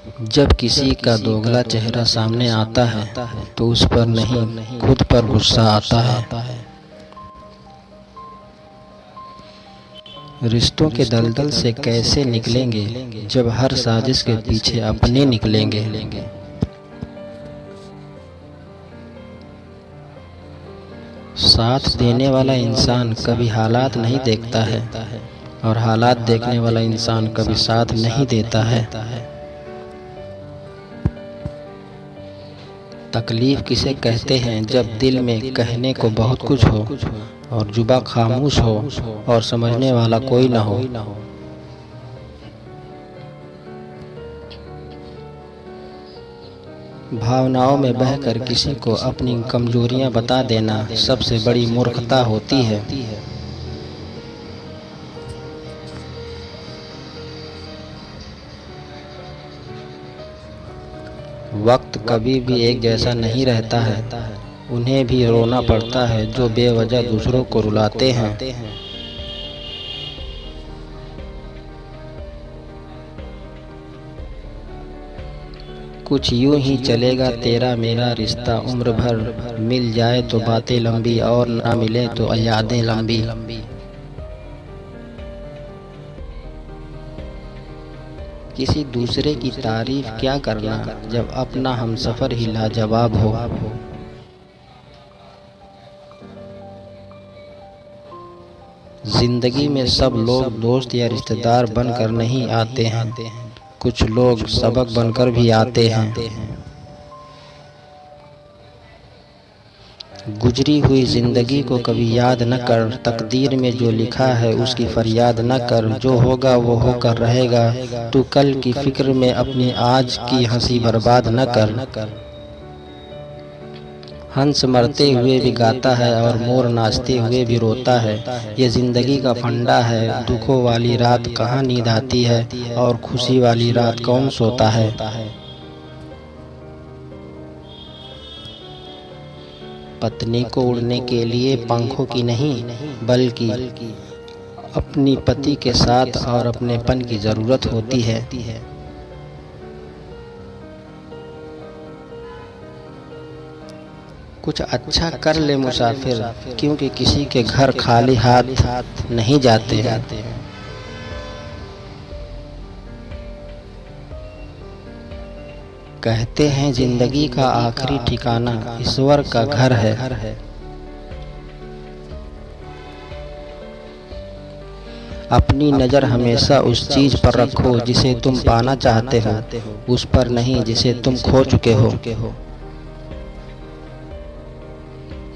जब किसी का दोगला चेहरा सामने आता है तो उस पर नहीं खुद पर गुस्सा आता है। रिश्तों के दलदल से कैसे निकलेंगे जब हर साजिश के पीछे अपने निकलेंगे। साथ देने वाला इंसान कभी हालात नहीं देखता है और हालात देखने वाला इंसान कभी साथ नहीं देता है। तकलीफ किसे कहते हैं जब दिल में कहने को बहुत कुछ हो और जुबां खामोश हो और समझने वाला कोई न हो। भावनाओं में बहकर किसी को अपनी कमजोरियां बता देना सबसे बड़ी मूर्खता होती है। वक्त कभी भी एक जैसा नहीं रहता है, उन्हें भी रोना पड़ता है जो बेवजह दूसरों को रुलाते हैं। कुछ यूं ही चलेगा तेरा मेरा रिश्ता उम्र भर, मिल जाए तो बातें लंबी और ना मिले तो यादें लंबी। किसी दूसरे की तारीफ क्या करना जब अपना हमसफर ही लाजवाब हो। जिंदगी में सब लोग दोस्त या रिश्तेदार बनकर नहीं आते हैं, कुछ लोग सबक बनकर भी आते हैं। गुजरी हुई जिंदगी को कभी याद न कर, तकदीर में जो लिखा है उसकी फरियाद न कर। जो होगा वो होकर रहेगा, तू कल की फिक्र में अपनी आज की हंसी बर्बाद न कर। हंस मरते हुए भी गाता है और मोर नाचते हुए भी रोता है। ये जिंदगी का फंडा है, दुखों वाली रात कहाँ नींद आती है और खुशी वाली रात कौन सोता है। पत्नी को उड़ने के लिए पंखों की नहीं बल्कि अपनी पति के साथ और अपनेपन की जरूरत होती है। कुछ अच्छा कर ले मुसाफिर, क्योंकि किसी के घर खाली हाथ नहीं जाते हैं। कहते हैं जिंदगी का आखिरी ठिकाना ईश्वर का घर है। अपनी नज़र हमेशा उस चीज पर रखो जिसे तुम पाना चाहते हो, उस पर नहीं जिसे तुम खो चुके हो।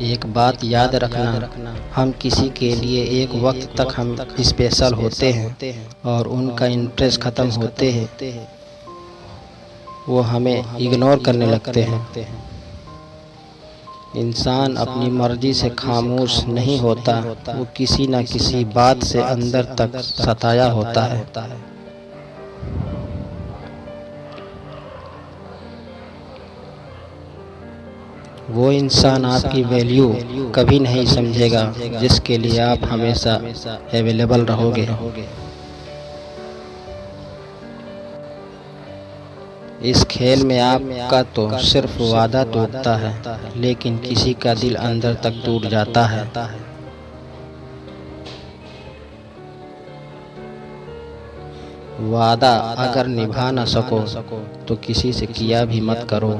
एक बात याद रखना, हम किसी के लिए एक वक्त तक हम स्पेशल होते हैं और उनका इंटरेस्ट खत्म होते हैं वो हमें इग्नोर करने लगते हैं। इंसान अपनी मर्जी से खामोश नहीं होता, वो किसी न किसी बात से अंदर तक सताया होता है। वो इंसान आपकी वैल्यू कभी नहीं समझेगा जिसके लिए आप हमेशा अवेलेबल रहोगे। इस खेल में आपका तो सिर्फ वादा टूटता है, लेकिन किसी का दिल अंदर तक टूट जाता है। वादा अगर निभा ना सको तो किसी से किया भी मत करो।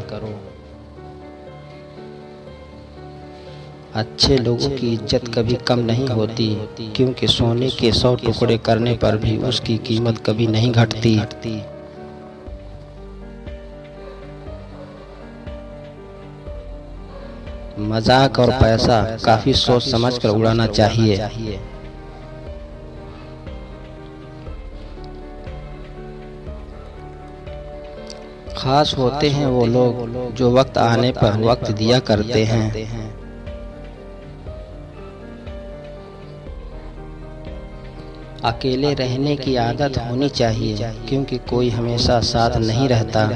अच्छे लोगों की इज्जत कभी कम नहीं होती, क्योंकि सोने के 100 टुकड़े करने पर भी उसकी कीमत कभी नहीं घटती। मजाक और पैसा काफी सोच समझ कर उड़ाना चाहिए। खास होते हैं वो लोग जो वक्त आने पर वक्त दिया करते हैं। अकेले रहने की आदत होनी चाहिए, क्योंकि कोई हमेशा साथ नहीं रहता।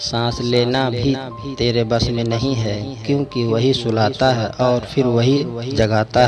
सांस लेना भी तेरे बस में नहीं है, क्योंकि वही सुलाता है और फिर वही जगाता है।